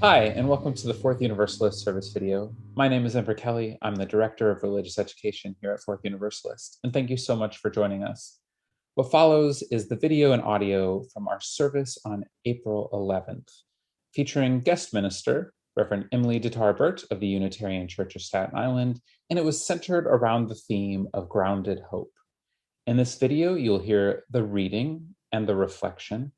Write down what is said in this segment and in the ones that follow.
Hi, and welcome to the Fourth Universalist service video. My name is Ember Kelly. I'm the Director of Religious Education here at Fourth Universalist, and thank you so much for joining us. What follows is the video and audio from our service on April 11th, featuring guest minister, Reverend Emily DeTar Birt of the Unitarian Church of Staten Island, and it was centered around the theme of grounded hope. In this video, you'll hear the reading and the reflection.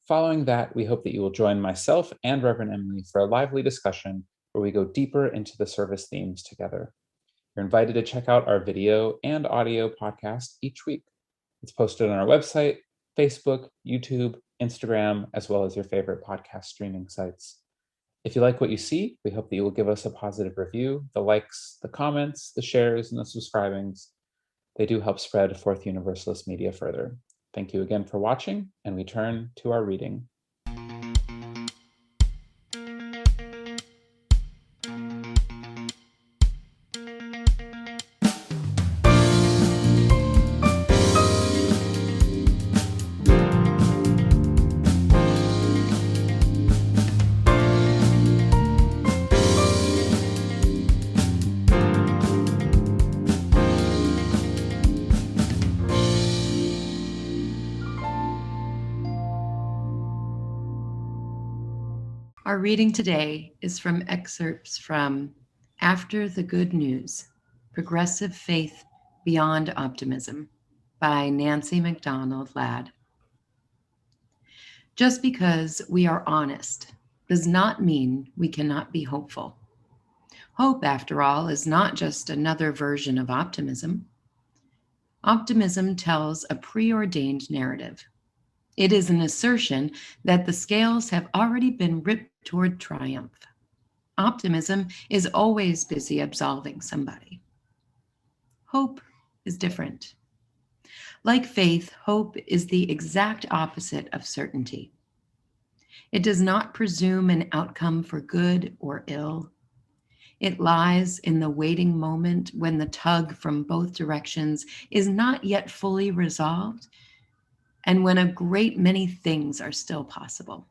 Following that, we hope that you will join myself and Reverend Emily for a lively discussion where we go deeper into the service themes together. You're invited to check out our video and audio podcast each week. It's posted on our website, Facebook, YouTube, Instagram, as well as your favorite podcast streaming sites. If you like what you see, we hope that you will give us a positive review. The likes, the comments, the shares, and the subscribings, they do help spread Fourth Universalist media further. Thank you again for watching, and we turn to our reading. Our reading today is from excerpts from After the Good News, Progressive Faith Beyond Optimism by Nancy MacDonald Ladd. Just because we are honest does not mean we cannot be hopeful. Hope, after all, is not just another version of optimism. Optimism tells a preordained narrative. It is an assertion that the scales have already been ripped toward triumph. Optimism is always busy absolving somebody. Hope is different. Like faith, hope is the exact opposite of certainty. It does not presume an outcome for good or ill. It lies in the waiting moment when the tug from both directions is not yet fully resolved, and when a great many things are still possible.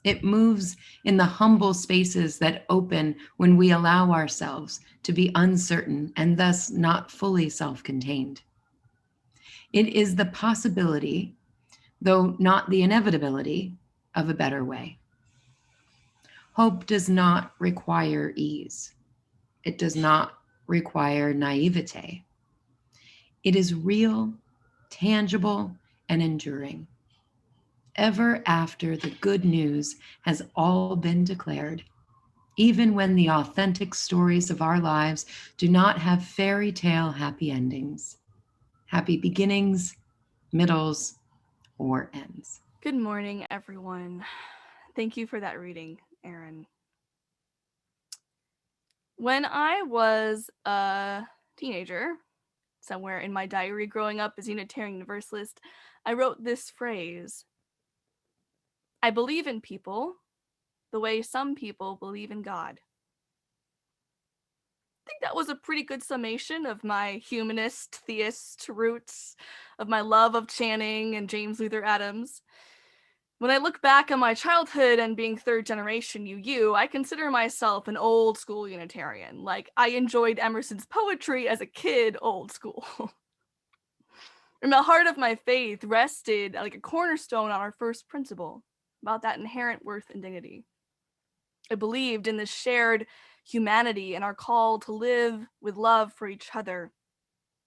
It moves in the humble spaces that open when we allow ourselves to be uncertain and thus not fully self-contained. It is the possibility, though not the inevitability, of a better way. Hope does not require ease. It does not require naivete. It is real, tangible, and enduring. Ever after the good news has all been declared, even when the authentic stories of our lives do not have fairy tale happy endings, happy beginnings, middles, or ends. Good morning, everyone. Thank you for that reading, Erin. When I was a teenager, somewhere in my diary growing up as Unitarian Universalist, I wrote this phrase: I believe in people the way some people believe in God. I think that was a pretty good summation of my humanist, theist roots, of my love of Channing and James Luther Adams. When I look back on my childhood and being third generation UU, I consider myself an old school Unitarian. Like, I enjoyed Emerson's poetry as a kid, old school. And the heart of my faith rested like a cornerstone on our first principle about that inherent worth and dignity. I believed in this shared humanity and our call to live with love for each other,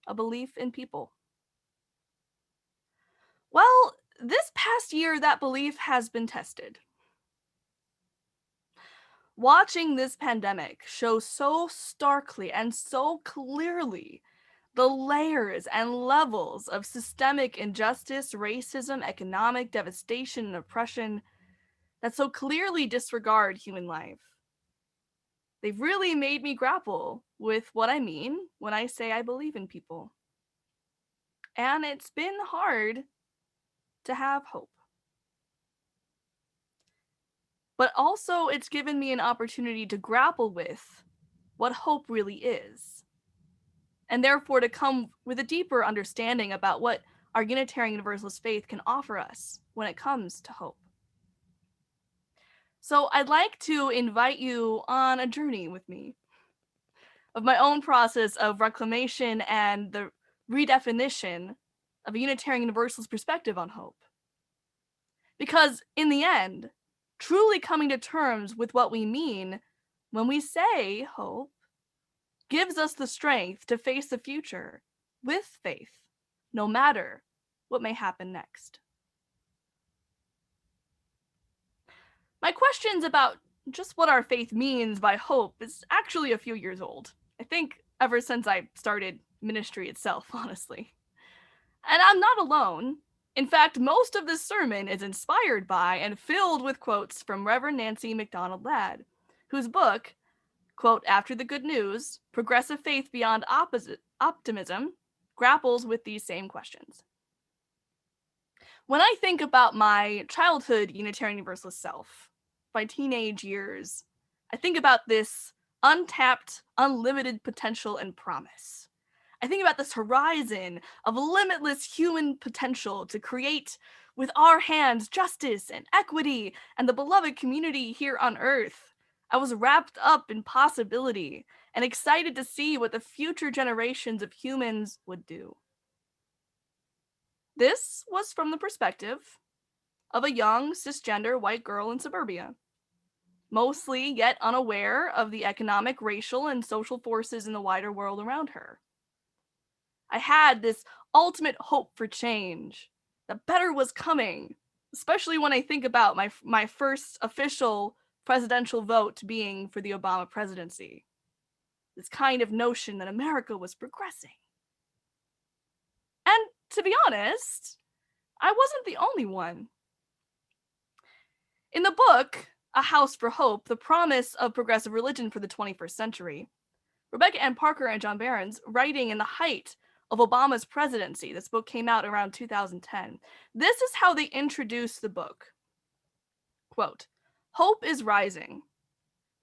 a belief in people. Well, this past year, that belief has been tested. Watching this pandemic show so starkly and so clearly the layers and levels of systemic injustice, racism, economic devastation, and oppression that so clearly disregard human life. They've really made me grapple with what I mean when I say I believe in people. And it's been hard to have hope. But also, it's given me an opportunity to grapple with what hope really is, and therefore to come with a deeper understanding about what our Unitarian Universalist faith can offer us when it comes to hope. So I'd like to invite you on a journey with me of my own process of reclamation and the redefinition of a Unitarian Universalist perspective on hope. Because in the end, truly coming to terms with what we mean when we say hope gives us the strength to face the future with faith, no matter what may happen next. My questions about just what our faith means by hope is actually a few years old. I think ever since I started ministry itself, honestly. And I'm not alone. In fact, most of this sermon is inspired by and filled with quotes from Reverend Nancy MacDonald Ladd, whose book, quote, After the Good News, Progressive Faith Beyond Optimism, grapples with these same questions. When I think about my childhood Unitarian Universalist self, my teenage years, I think about this untapped, unlimited potential and promise. I think about this horizon of limitless human potential to create with our hands justice and equity and the beloved community here on earth. I was wrapped up in possibility and excited to see what the future generations of humans would do. This was from the perspective of a young cisgender white girl in suburbia, mostly yet unaware of the economic, racial, and social forces in the wider world around her. I had this ultimate hope for change, that better was coming, especially when I think about my first official presidential vote being for the Obama presidency. This kind of notion that America was progressing. And to be honest, I wasn't the only one. In the book, A House for Hope, The Promise of Progressive Religion for the 21st Century, Rebecca Ann Parker and John Barron's, writing in the height of Obama's presidency, this book came out around 2010, this is how they introduce the book. Quote, Hope is rising.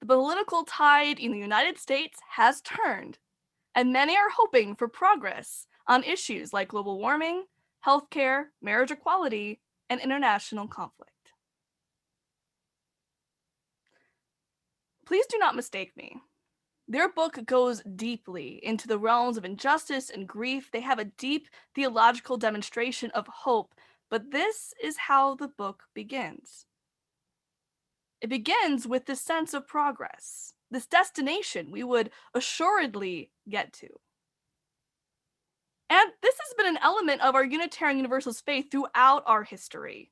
The political tide in the United States has turned, and many are hoping for progress on issues like global warming, healthcare, marriage equality, and international conflict. Please do not mistake me. Their book goes deeply into the realms of injustice and grief. They have a deep theological demonstration of hope, but this is how the book begins. It begins with this sense of progress, this destination we would assuredly get to. And this has been an element of our Unitarian Universalist faith throughout our history.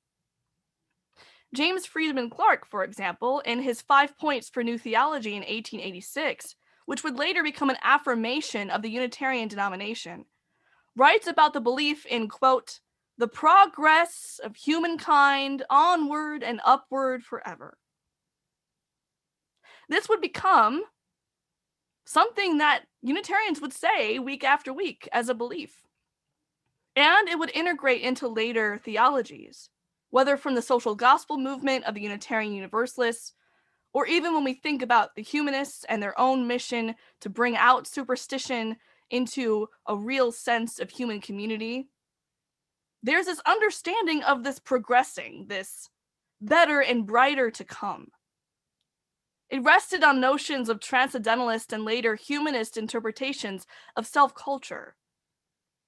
James Friedman Clark, for example, in his 5 Points for New Theology in 1886, which would later become an affirmation of the Unitarian denomination, writes about the belief in, quote, the progress of humankind onward and upward forever. This would become something that Unitarians would say week after week as a belief. And it would integrate into later theologies, whether from the social gospel movement of the Unitarian Universalists, or even when we think about the humanists and their own mission to bring out superstition into a real sense of human community. There's this understanding of this progressing, this better and brighter to come. It rested on notions of transcendentalist and later humanist interpretations of self-culture.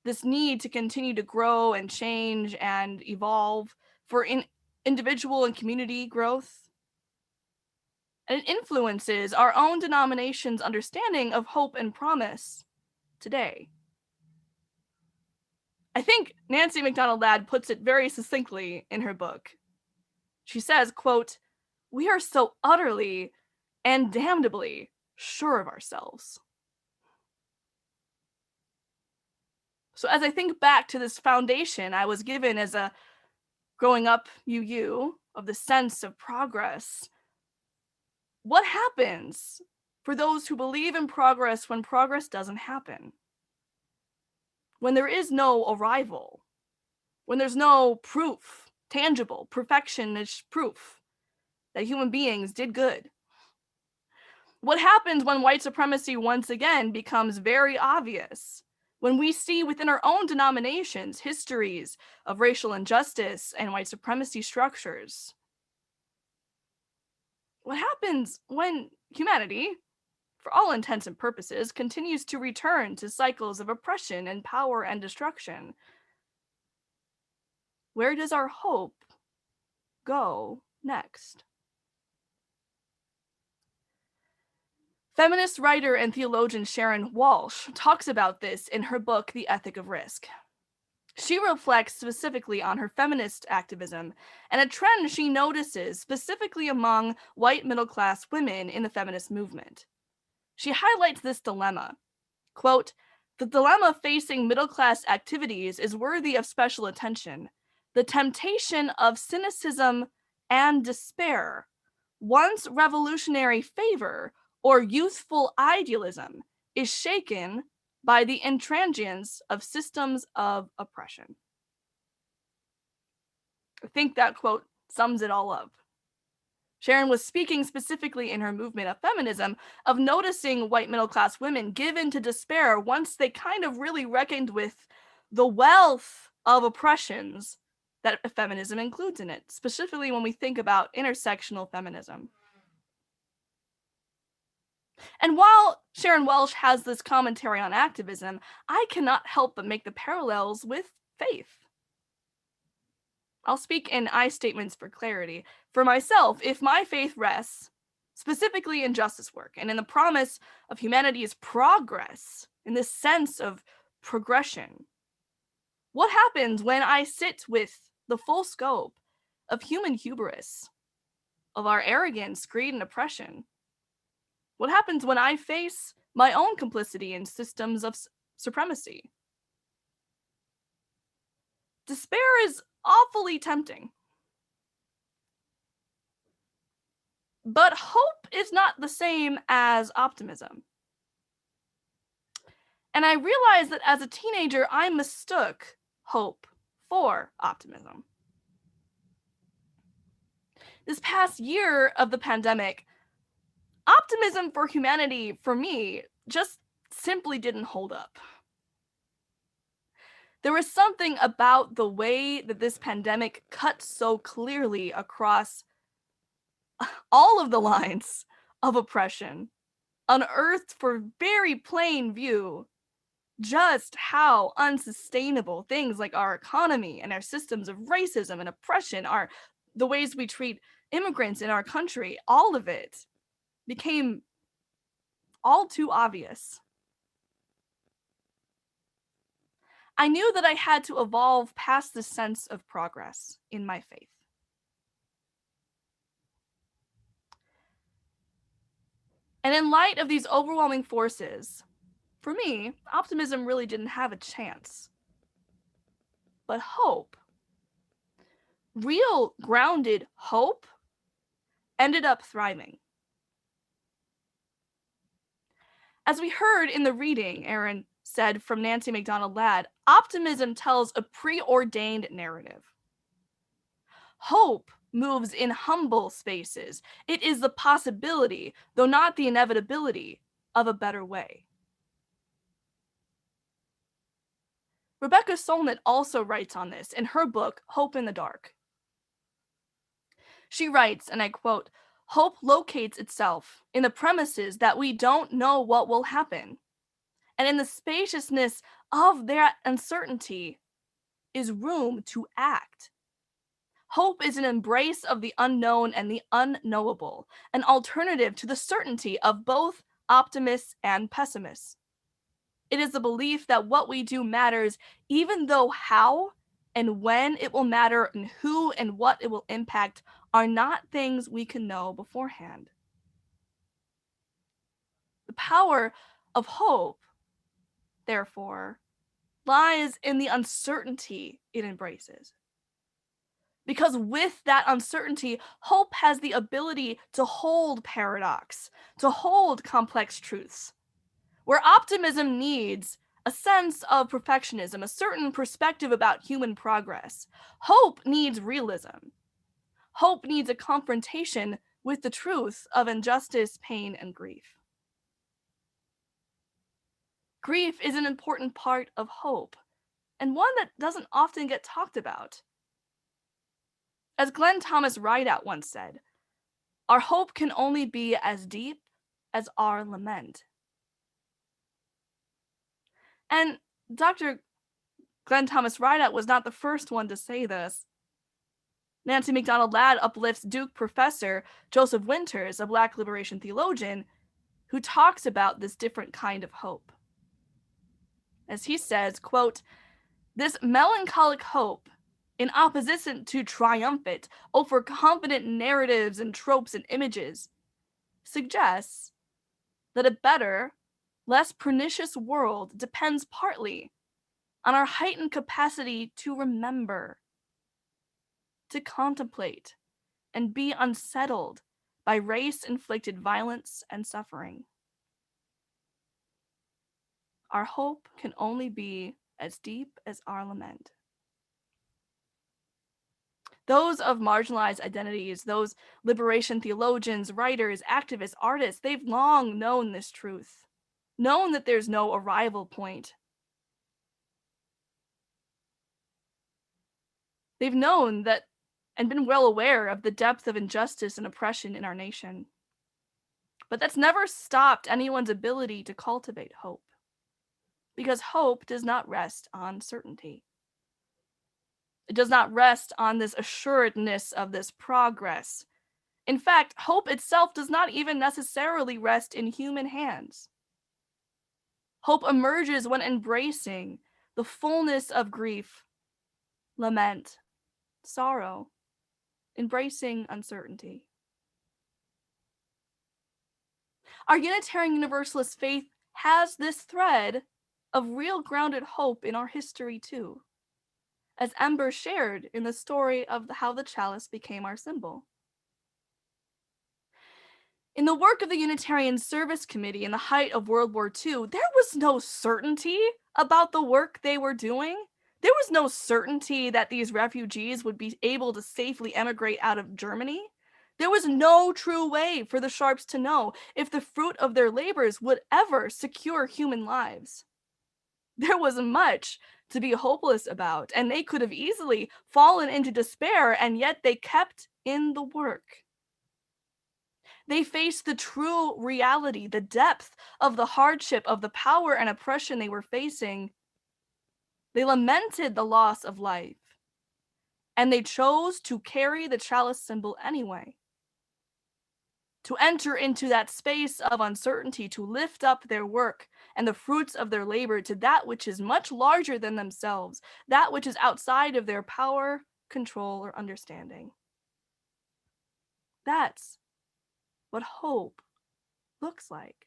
This need to continue to grow and change and evolve for individual and community growth. And it influences our own denomination's understanding of hope and promise today. I think Nancy MacDonald Ladd puts it very succinctly in her book. She says, quote, we are so utterly and damnably sure of ourselves. So as I think back to this foundation I was given as a growing up UU of the sense of progress, what happens for those who believe in progress when progress doesn't happen? When there is no arrival, when there's no proof, tangible, perfectionist proof that human beings did good? What happens when white supremacy once again becomes very obvious? When we see within our own denominations histories of racial injustice and white supremacy structures? What happens when humanity, for all intents and purposes, continues to return to cycles of oppression and power and destruction? Where does our hope go next? Feminist writer and theologian Sharon Walsh talks about this in her book, The Ethic of Risk. She reflects specifically on her feminist activism and a trend she notices specifically among white middle-class women in the feminist movement. She highlights this dilemma. Quote, "The dilemma facing middle-class activities is worthy of special attention. The temptation of cynicism and despair, once revolutionary favor or youthful idealism, is shaken by the intransience of systems of oppression." I think that quote sums it all up. Sharon was speaking specifically in her movement of feminism of noticing white middle-class women give in to despair once they kind of really reckoned with the wealth of oppressions that feminism includes in it, specifically when we think about intersectional feminism. And while Sharon Welsh has this commentary on activism, I cannot help but make the parallels with faith. I'll speak in I statements for clarity. For myself, if my faith rests specifically in justice work and in the promise of humanity's progress, in this sense of progression, what happens when I sit with the full scope of human hubris, of our arrogance, greed, and oppression? What happens when I face my own complicity in systems of supremacy? Despair is awfully tempting. But hope is not the same as optimism. And I realized that as a teenager, I mistook hope for optimism. This past year of the pandemic, optimism for humanity, for me, just simply didn't hold up. There was something about the way that this pandemic cut so clearly across all of the lines of oppression, unearthed for very plain view just how unsustainable things like our economy and our systems of racism and oppression are, the ways we treat immigrants in our country, all of it became all too obvious. I knew that I had to evolve past the sense of progress in my faith. And in light of these overwhelming forces, for me, optimism really didn't have a chance. But hope, real grounded hope, ended up thriving. As we heard in the reading, Aaron said from Nancy MacDonald Ladd, optimism tells a preordained narrative. Hope moves in humble spaces. It is the possibility, though not the inevitability, of a better way. Rebecca Solnit also writes on this in her book, Hope in the Dark. She writes, and I quote, "Hope locates itself in the premises that we don't know what will happen, and in the spaciousness of that uncertainty is room to act. Hope is an embrace of the unknown and the unknowable, an alternative to the certainty of both optimists and pessimists. It is the belief that what we do matters, even though how and when it will matter and who and what it will impact are not things we can know beforehand." The power of hope, therefore, lies in the uncertainty it embraces. Because with that uncertainty, hope has the ability to hold paradox, to hold complex truths. Where optimism needs a sense of perfectionism, a certain perspective about human progress, hope needs realism. Hope needs a confrontation with the truth of injustice, pain, and grief. Grief is an important part of hope, and one that doesn't often get talked about. As Glenn Thomas Rideout once said, Our hope can only be as deep as our lament. And Dr. Glenn Thomas Rideout was not the first one to say this. Nancy MacDonald Ladd uplifts Duke professor Joseph Winters, a Black liberation theologian, who talks about this different kind of hope. As he says, quote, "This melancholic hope, in opposition to triumphant, overconfident narratives and tropes and images, suggests that a better, less pernicious world depends partly on our heightened capacity to remember, to contemplate, and be unsettled by race-inflicted violence and suffering. Our hope can only be as deep as our lament." Those of marginalized identities, those liberation theologians, writers, activists, artists, they've long known this truth, known that there's no arrival point. They've known that and been well aware of the depth of injustice and oppression in our nation. But that's never stopped anyone's ability to cultivate hope, because hope does not rest on certainty. It does not rest on this assuredness of this progress. In fact, hope itself does not even necessarily rest in human hands. Hope emerges when embracing the fullness of grief, lament, sorrow, embracing uncertainty. Our Unitarian Universalist faith has this thread of real grounded hope in our history too, as Ember shared in the story of how the chalice became our symbol. In the work of the Unitarian Service Committee in the height of World War II, there was no certainty about the work they were doing. There was no certainty that these refugees would be able to safely emigrate out of Germany. There was no true way for the Sharps to know if the fruit of their labors would ever secure human lives. There was much to be hopeless about, and they could have easily fallen into despair, and yet they kept in the work. They faced the true reality, the depth of the hardship, of the power and oppression they were facing. They lamented the loss of life, and they chose to carry the chalice symbol anyway. To enter into that space of uncertainty, to lift up their work and the fruits of their labor to that which is much larger than themselves, that which is outside of their power, control, or understanding. That's what hope looks like.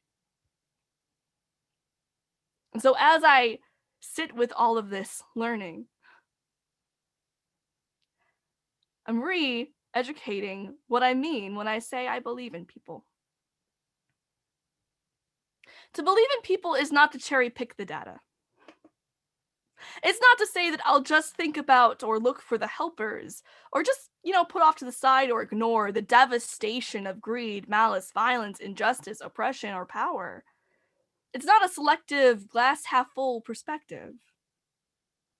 And so as I sit with all of this learning, I'm re-educating what I mean when I say I believe in people. To believe in people is not to cherry pick the data. It's not to say that I'll just think about or look for the helpers, or just, put off to the side or ignore the devastation of greed, malice, violence, injustice, oppression, or power. It's not a selective glass half full perspective.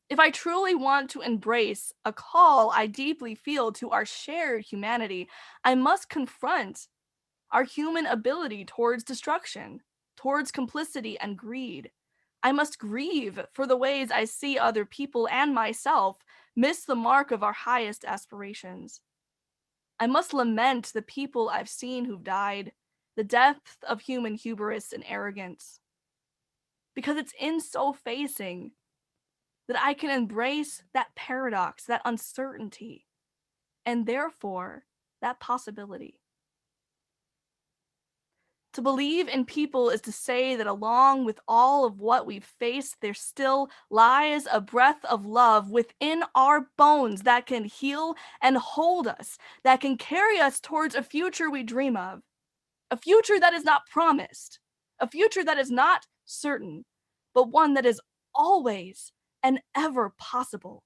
If I truly want to embrace a call I deeply feel to our shared humanity, I must confront our human ability towards destruction, towards complicity and greed. I must grieve for the ways I see other people and myself miss the mark of our highest aspirations. I must lament the people I've seen who've died, the depth of human hubris and arrogance. Because it's in so facing that I can embrace that paradox, that uncertainty, and therefore that possibility. To believe in people is to say that along with all of what we've faced, there still lies a breath of love within our bones that can heal and hold us, that can carry us towards a future we dream of, a future that is not promised, a future that is not certain, but one that is always and ever possible.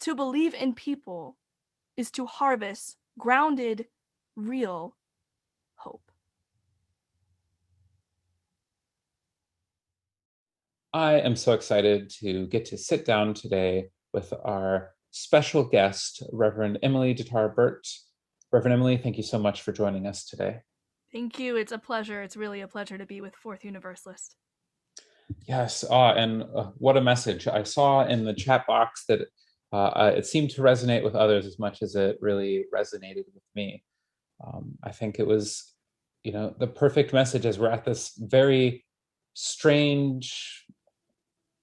To believe in people is to harvest grounded, real hope. I am so excited to get to sit down today with our special guest, Reverend Emily DeTar Birt. Reverend Emily, thank you so much for joining us today. Thank you. It's a pleasure. It's really a pleasure to be with Fourth Universalist. Yes, and what a message. I saw in the chat box that it seemed to resonate with others as much as it really resonated with me. I think it was, the perfect message as we're at this very strange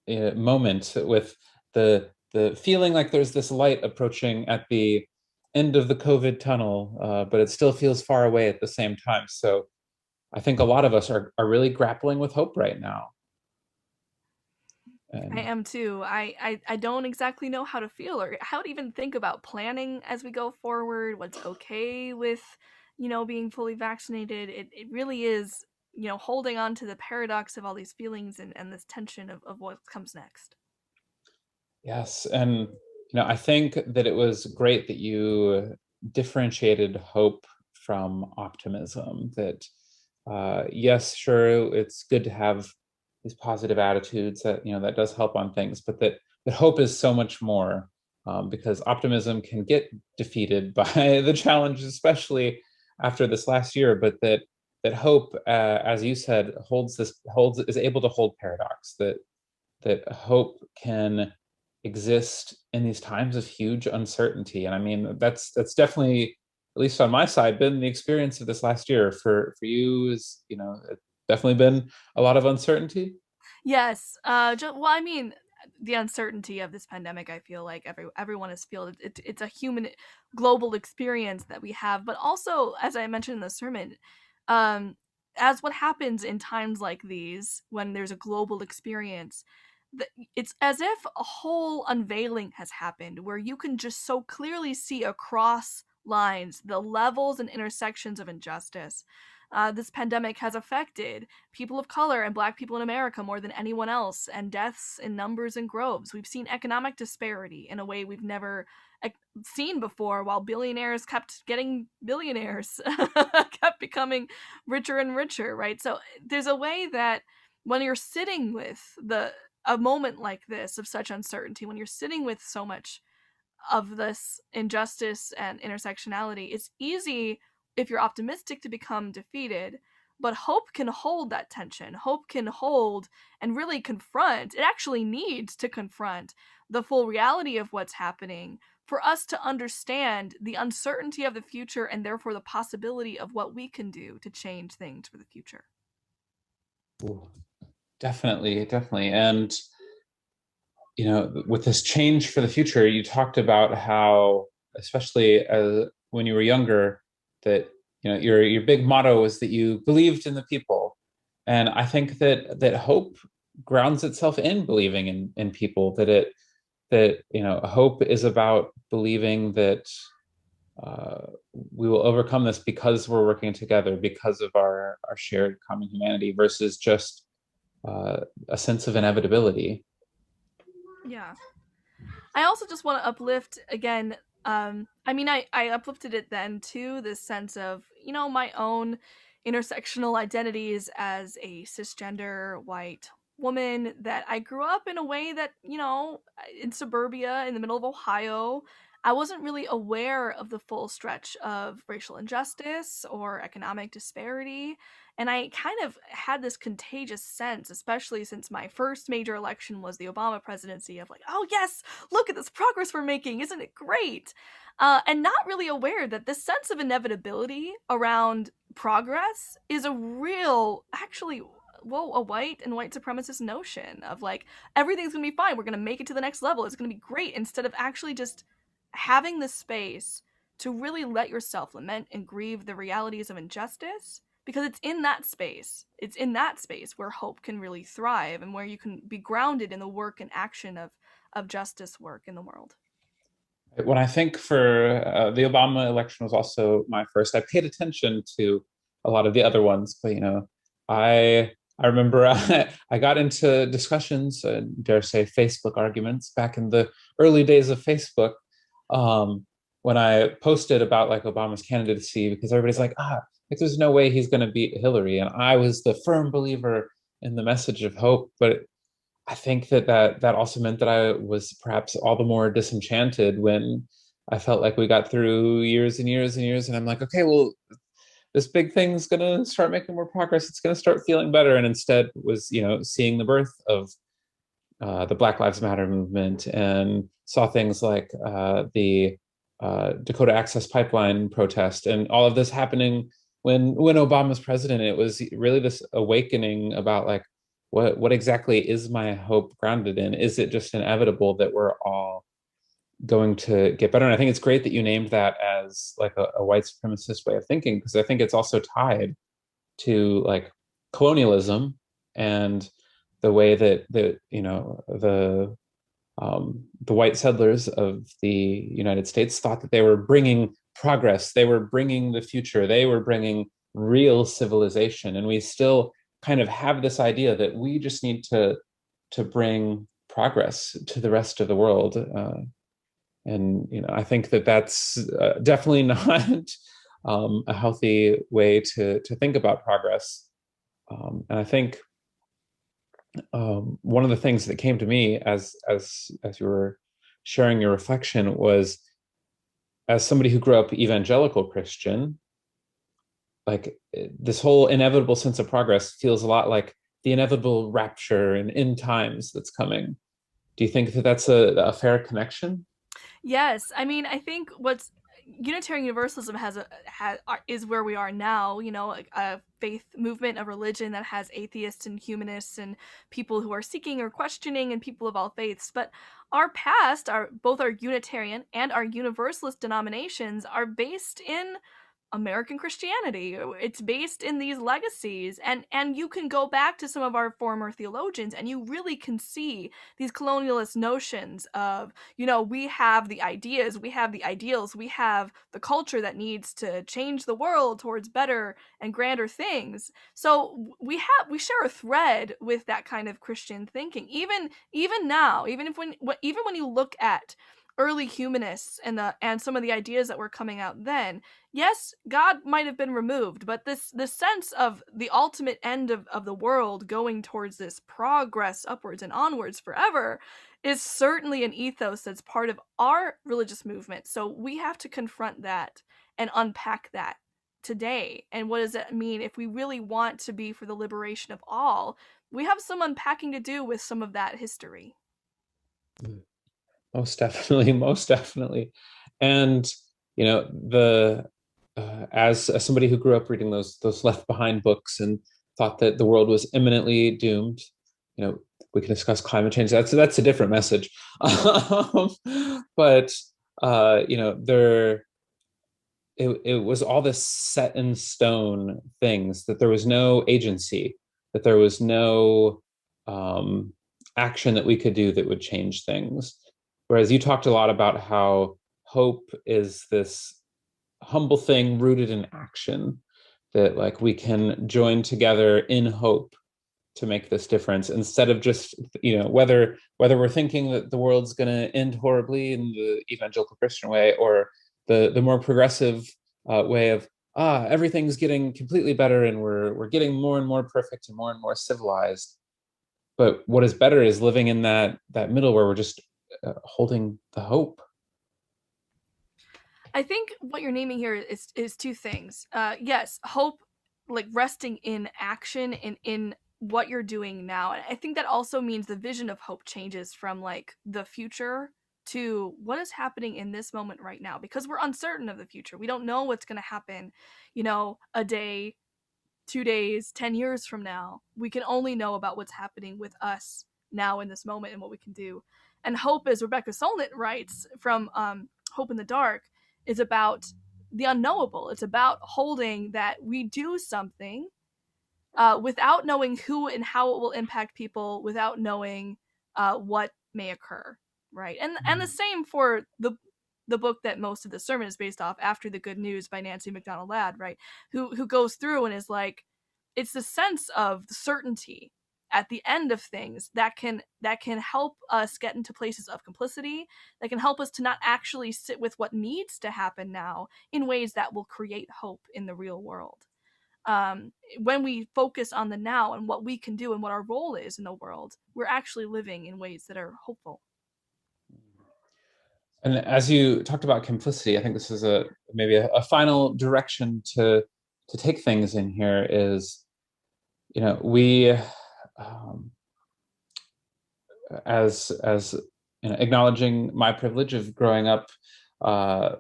moment with the feeling like there's this light approaching at the end of the COVID tunnel, but it still feels far away at the same time. So I think a lot of us are really grappling with hope right now. I am too. I don't exactly know how to feel or how to even think about planning as we go forward, what's okay with, being fully vaccinated. It really is, holding on to the paradox of all these feelings and this tension of what comes next. Yes, and I think that it was great that you differentiated hope from optimism. That yes, sure, it's good to have these positive attitudes that that does help on things, but that hope is so much more, because optimism can get defeated by the challenges, especially after this last year. But that hope, as you said, is able to hold paradox. That hope can exist in these times of huge uncertainty. And I mean, that's definitely, at least on my side, been the experience of this last year. For you, is it's definitely been a lot of uncertainty. Yes. Well, I mean, the uncertainty of this pandemic, I feel like everyone is feeling it's a human global experience that we have, but also, as I mentioned in the sermon, um, as what happens in times like these when there's a global experience, it's as if a whole unveiling has happened where you can just so clearly see across lines the levels and intersections of injustice. This pandemic has affected people of color and Black people in America more than anyone else, and deaths in numbers and groves. We've seen economic disparity in a way we've never seen before, while billionaires kept getting billionaires, kept becoming richer and richer, right? So there's a way that when you're sitting with a moment like this of such uncertainty, when you're sitting with so much of this injustice and intersectionality, it's easy if you're optimistic to become defeated. But hope can hold that tension. Hope can hold and really confront. It actually needs to confront the full reality of what's happening for us to understand the uncertainty of the future and therefore the possibility of what we can do to change things for the future. Ooh, definitely. And with this change for the future, you talked about how, especially when you were younger, that your big motto was that you believed in the people. And I think that hope grounds itself in believing in people. That hope is about believing that we will overcome this because we're working together, because of our shared common humanity, versus just a sense of inevitability. Yeah. I also just want to uplift again. I mean, I uplifted it then too, this sense of, my own intersectional identities as a cisgender white woman, that I grew up in a way that, in suburbia in the middle of Ohio, I wasn't really aware of the full stretch of racial injustice or economic disparity. And I kind of had this contagious sense, especially since my first major election was the Obama presidency, of like, oh, yes, look at this progress we're making. Isn't it great? And not really aware that this sense of inevitability around progress is a real, actually, a white and white supremacist notion of like, everything's gonna be fine. We're gonna make it to the next level. It's gonna be great. Instead of actually just having the space to really let yourself lament and grieve the realities of injustice, because it's in that space where hope can really thrive and where you can be grounded in the work and action of justice work in the world. When I think for the Obama election was also my first, I paid attention to a lot of the other ones, but I remember I got into discussions, dare say Facebook arguments, back in the early days of Facebook, when I posted about like Obama's candidacy, because everybody's like, like, there's no way he's going to beat Hillary, and I was the firm believer in the message of hope. But I think that also meant that I was perhaps all the more disenchanted when I felt like we got through years and years and years, and I'm like, okay, well, this big thing's gonna start making more progress. It's gonna start feeling better. And instead was, seeing the birth of the Black Lives Matter movement, and saw things like the Dakota Access Pipeline protest, and all of this happening when Obama's president. It was really this awakening about like what exactly is my hope grounded in? Is it just inevitable that we're all going to get better? And I think it's great that you named that as like a white supremacist way of thinking, because I think it's also tied to like colonialism and the way that the white settlers of the United States thought that they were bringing progress, they were bringing the future, they were bringing real civilization, and we still kind of have this idea that we just need to bring progress to the rest of the world. And I think that that's definitely not a healthy way to think about progress. And I think one of the things that came to me as you were sharing your reflection was, as somebody who grew up evangelical Christian, like this whole inevitable sense of progress feels a lot like the inevitable rapture and end times that's coming. Do you think that that's a fair connection? Yes, I mean, I think what's Unitarian Universalism is where we are now. A faith movement, a religion that has atheists and humanists and people who are seeking or questioning, and people of all faiths. But our past, our both our Unitarian and our Universalist denominations, are based in American Christianity. It's based in these legacies, and you can go back to some of our former theologians, and you really can see these colonialist notions of, we have the ideas, we have the ideals, we have the culture that needs to change the world towards better and grander things. So we share a thread with that kind of Christian thinking. Even now, even when you look at early humanists and some of the ideas that were coming out then, yes, God might have been removed, but this sense of the ultimate end of the world going towards this progress upwards and onwards forever is certainly an ethos that's part of our religious movement. So we have to confront that and unpack that today. And what does that mean if we really want to be for the liberation of all? We have some unpacking to do with some of that history. Most definitely, most definitely. And the as somebody who grew up reading those Left Behind books and thought that the world was imminently doomed, we can discuss climate change. That's a different message. But there it was all this set in stone things, that there was no agency, that there was no action that we could do that would change things. Whereas you talked a lot about how hope is this humble thing rooted in action, that like we can join together in hope to make this difference, instead of just whether we're thinking that the world's going to end horribly in the evangelical Christian way, or the more progressive way of everything's getting completely better and we're getting more and more perfect and more civilized. But what is better is living in that middle where we're just holding the hope. I think what you're naming here is two things. Yes, hope, like resting in action and in what you're doing now. And I think that also means the vision of hope changes from like the future to what is happening in this moment right now, because we're uncertain of the future. We don't know what's going to happen, a day, 2 days, 10 years from now. We can only know about what's happening with us now in this moment and what we can do. And hope, as Rebecca Solnit writes from Hope in the Dark, is about the unknowable. It's about holding that we do something without knowing who and how it will impact people, without knowing what may occur, right? And the same for the book that most of the sermon is based off, After the Good News by Nancy McDonald Ladd, right? Who goes through and is like, it's the sense of certainty at the end of things that can help us get into places of complicity, that can help us to not actually sit with what needs to happen now in ways that will create hope in the real world. When we focus on the now and what we can do and what our role is in the world, we're actually living in ways that are hopeful. And as you talked about complicity, I think this is maybe a final direction to take things in here is, we as acknowledging my privilege of growing up uh,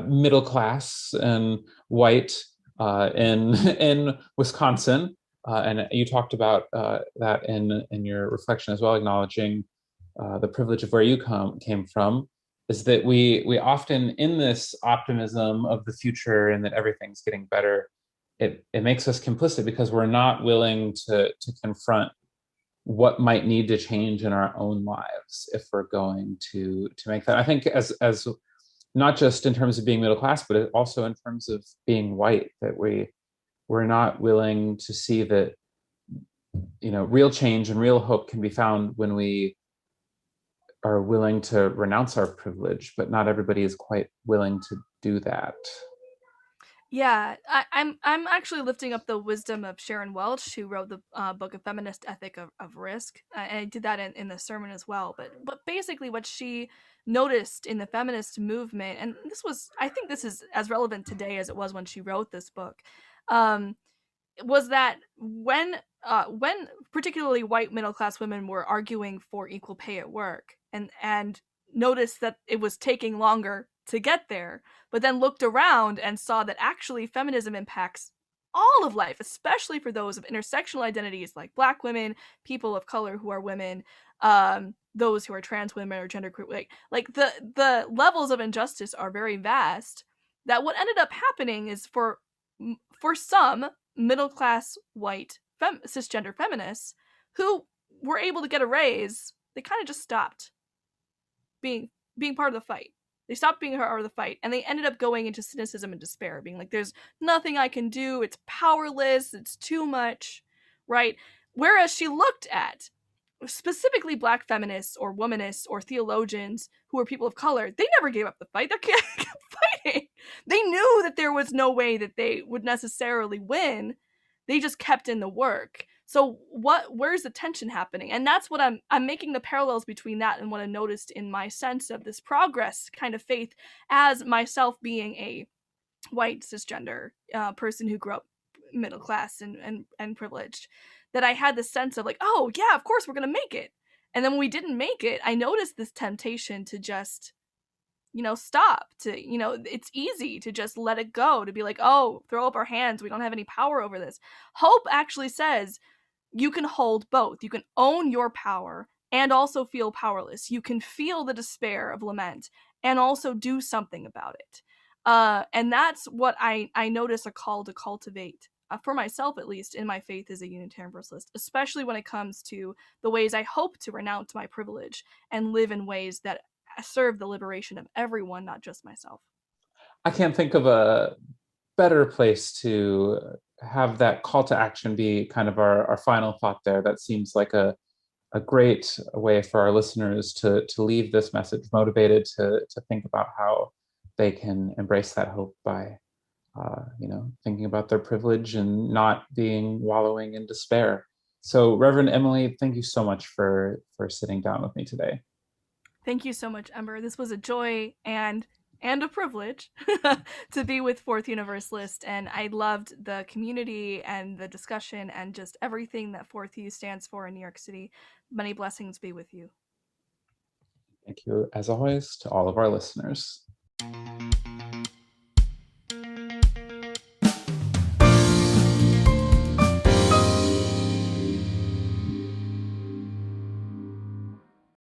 middle class and white in Wisconsin, and you talked about that in your reflection as well, acknowledging the privilege of where you came from. Is that we often, in this optimism of the future and that everything's getting better, it makes us complicit because we're not willing to confront what might need to change in our own lives if we're going to make that. I think as not just in terms of being middle class, but also in terms of being white, that we're not willing to see that real change and real hope can be found when we are willing to renounce our privilege, but not everybody is quite willing to do that. Yeah, I'm actually lifting up the wisdom of Sharon Welch, who wrote the book, A Feminist Ethic of Risk. And I did that in the sermon as well. But basically, what she noticed in the feminist movement, and I think this is as relevant today as it was when she wrote this book, um, was that when particularly white middle class women were arguing for equal pay at work, and noticed that it was taking longer to get there, but then looked around and saw that actually feminism impacts all of life, especially for those of intersectional identities like Black women, people of color who are women, those who are trans women or genderqueer. Like the levels of injustice are very vast. That what ended up happening is for some middle class white cisgender feminists who were able to get a raise, they kind of just stopped being part of the fight. They stopped being part of the fight, and they ended up going into cynicism and despair, being like, "There's nothing I can do. It's powerless. It's too much," right? Whereas she looked at specifically Black feminists or womanists or theologians who were people of color, they never gave up the fight. They kept fighting. They knew that there was no way that they would necessarily win. They just kept in the work. So where's the tension happening? And that's what I'm making the parallels between that and what I noticed in my sense of this progress kind of faith, as myself being a white cisgender person who grew up middle class and privileged, that I had this sense of like, oh yeah, of course we're gonna make it. And then when we didn't make it, I noticed this temptation to just stop, to it's easy to just let it go, to be like, oh, throw up our hands, we don't have any power over this. Hope actually says you can hold both. You can own your power and also feel powerless. You can feel the despair of lament and also do something about it. And that's what I notice a call to cultivate, for myself at least, in my faith as a Unitarian Universalist, especially when it comes to the ways I hope to renounce my privilege and live in ways that serve the liberation of everyone, not just myself. I can't think of a better place to have that call to action be kind of our final thought there. That seems like a great way for our listeners to leave this message motivated to think about how they can embrace that hope by thinking about their privilege and not being wallowing in despair. So, Reverend Emily, thank you so much for sitting down with me today. Thank you so much, Ember. This was a joy and a privilege to be with Fourth Universalist, and I loved the community and the discussion and just everything that Fourth U stands for in New York City. Many blessings be with you. Thank you, as always, to all of our listeners.